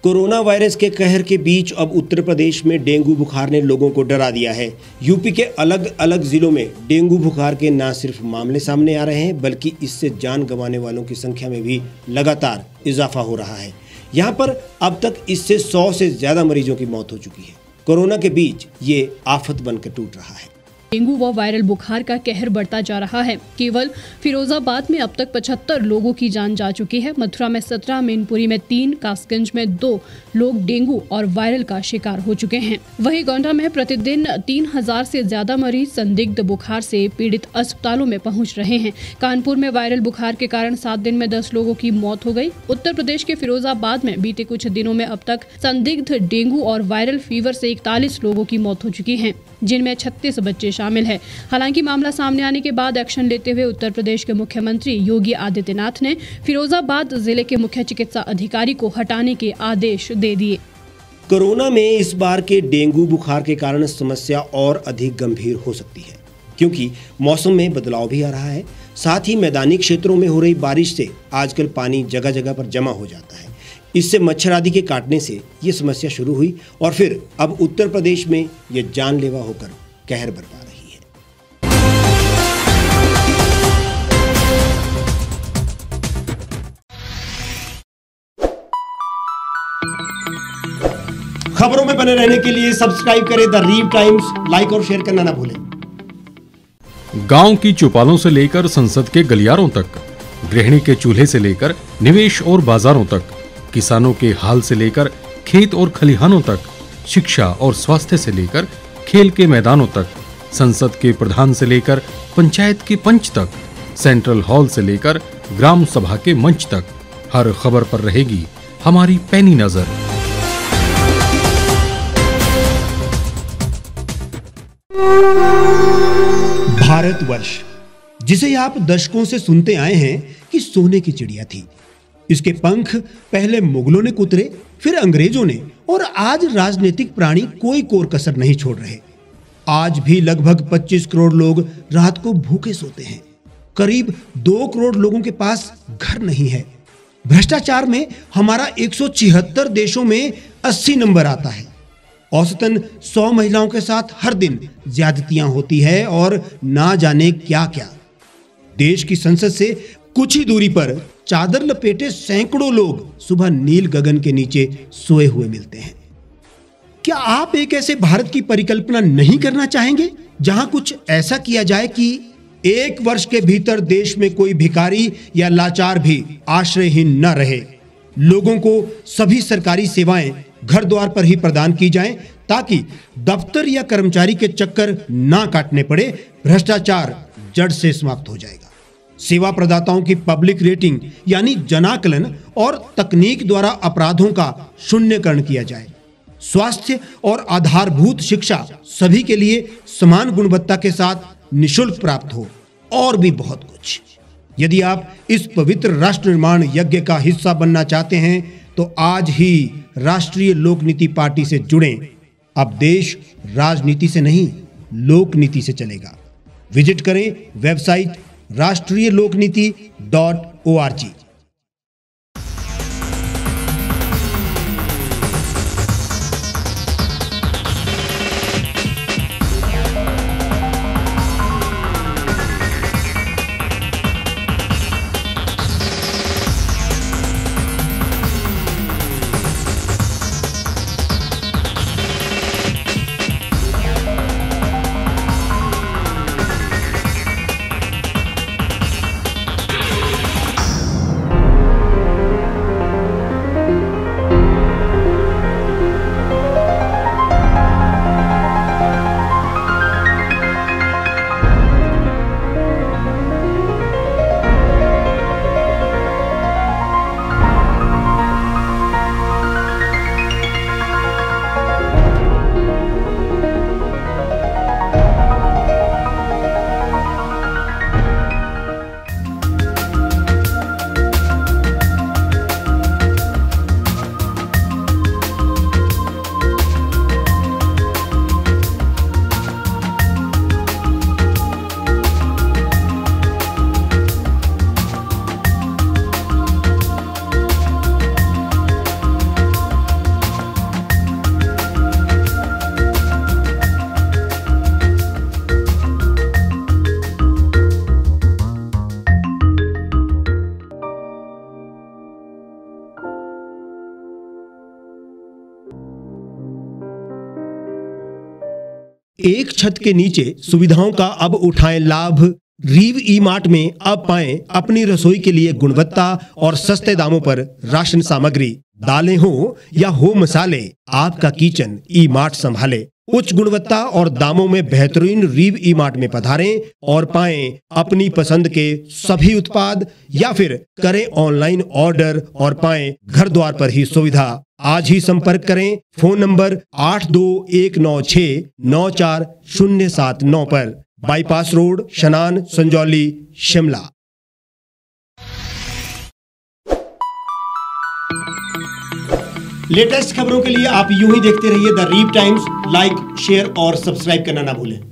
Corona virus के कहर के बीच अब उत्तर प्रदेश में डेंगू बुखार ने लोगों को डरा दिया है। यूपी के अलग अलग जिलों में डेंगू बुखार के न सिर्फ मामले सामने आ रहे हैं, बल्कि इससे जान गंवाने वालों की संख्या में भी लगातार इजाफा हो रहा है। यहाँ पर अब तक इससे 100 से ज्यादा मरीजों की मौत हो चुकी है। कोरोना के बीच ये आफत बनकर टूट रहा है। डेंगू व वायरल बुखार का कहर बढ़ता जा रहा है। केवल फिरोजाबाद में अब तक 75 लोगों की जान जा चुकी है। मथुरा में 17, मैनपुरी में 3, कासगंज में 2 लोग डेंगू और वायरल का शिकार हो चुके हैं। वहीं गोंडा में प्रतिदिन 3000 से ज्यादा मरीज संदिग्ध बुखार से पीड़ित अस्पतालों में पहुंच रहे हैं। कानपुर में वायरल बुखार के कारण 7 दिन में 10 लोगों की मौत हो गई। उत्तर प्रदेश के फिरोजाबाद में बीते कुछ दिनों में अब तक संदिग्ध डेंगू और वायरल फीवर से 41 लोगों की मौत हो चुकी है, जिनमें 36 बच्चे शामिल है। हालांकि मामला सामने आने के बाद एक्शन लेते हुए उत्तर प्रदेश के मुख्यमंत्री योगी आदित्यनाथ ने फिरोजाबाद जिले के मुख्य चिकित्सा अधिकारी को हटाने के आदेश दे दिए। कोरोना में इस बार के डेंगू बुखार के कारण समस्या और अधिक गंभीर हो सकती है, क्योंकि मौसम में बदलाव भी आ रहा है। साथ ही मैदानी क्षेत्रों में हो रही बारिश से आजकल पानी जगह जगह पर जमा हो जाता है। इससे मच्छर आदि के काटने से ये समस्या शुरू हुई और फिर अब उत्तर प्रदेश में ये जानलेवा होकर कहर बरपा रही है। खबरों में बने रहने के लिए सब्सक्राइब करें द रीव टाइम्स, लाइक और शेयर करना ना भूलें। गांव की चौपालों से लेकर संसद के गलियारों तक, गृहिणी के चूल्हे से लेकर निवेश और बाजारों तक, किसानों के हाल से लेकर खेत और खलिहानों तक, शिक्षा और स्वास्थ्य से लेकर खेल के मैदानों तक, संसद के प्रधान से लेकर पंचायत के पंच तक, सेंट्रल हॉल से लेकर ग्राम सभा के मंच तक, हर खबर पर रहेगी हमारी पैनी नजर। भारतवर्ष, जिसे आप दशकों से सुनते आए हैं कि सोने की चिड़िया थी। इसके पंख पहले मुगलों ने कुतरे, फिर अंग्रेजों ने, और आज राजनीतिक प्राणी कोई कोर कसर नहीं छोड़ रहे। आज भी लगभग 25 करोड़ लोग रात को भूखे सोते हैं। करीब 2 करोड़ लोगों के पास घर नहीं है। भ्रष्टाचार में हमारा 176 देशों में 80 नंबर आता है। औसतन 100 महिलाओं के साथ हर दिन ज्यादतियां होती है और ना जाने क्या क्या। देश की संसद से कुछ ही दूरी पर चादर लपेटे सैकड़ों लोग सुबह नील गगन के नीचे सोए हुए मिलते हैं। क्या आप एक ऐसे भारत की परिकल्पना नहीं करना चाहेंगे जहां कुछ ऐसा किया जाए कि 1 वर्ष के भीतर देश में कोई भिखारी या लाचार भी आश्रयहीन न रहे? लोगों को सभी सरकारी सेवाएं घर द्वार पर ही प्रदान की जाएं, ताकि दफ्तर या कर्मचारी के चक्कर ना काटने पड़े। भ्रष्टाचार जड़ से समाप्त हो जाएगा। सेवा प्रदाताओं की पब्लिक रेटिंग यानी जनाकलन और तकनीक द्वारा अपराधों का शून्यकरण किया जाए। स्वास्थ्य और आधारभूत शिक्षा सभी के लिए समान गुणवत्ता के साथ निशुल्क प्राप्त हो, और भी बहुत कुछ। यदि आप इस पवित्र राष्ट्र निर्माण यज्ञ का हिस्सा बनना चाहते हैं तो आज ही राष्ट्रीय लोक नीति पार्टी से जुड़ें। अब देश राजनीति से नहीं, लोक नीति से चलेगा। विजिट करें वेबसाइट rashtriyalokniti.org। एक छत के नीचे सुविधाओं का अब उठाएं लाभ। रीव ई मार्ट में अब पाएं अपनी रसोई के लिए गुणवत्ता और सस्ते दामों पर राशन सामग्री। दालें हो या हो मसाले, आपका किचन ई मार्ट संभाले। उच्च गुणवत्ता और दामों में बेहतरीन रीव ई मार्ट में पधारें और पाएं अपनी पसंद के सभी उत्पाद, या फिर करें ऑनलाइन ऑर्डर और पाएं घर द्वार पर ही सुविधा। आज ही संपर्क करें फोन नंबर 8219694079 पर, बाईपास रोड, शनान, संजौली, शिमला। लेटेस्ट खबरों के लिए आप यूं ही देखते रहिए द रीव टाइम्स। लाइक, शेयर और सब्सक्राइब करना ना भूलें।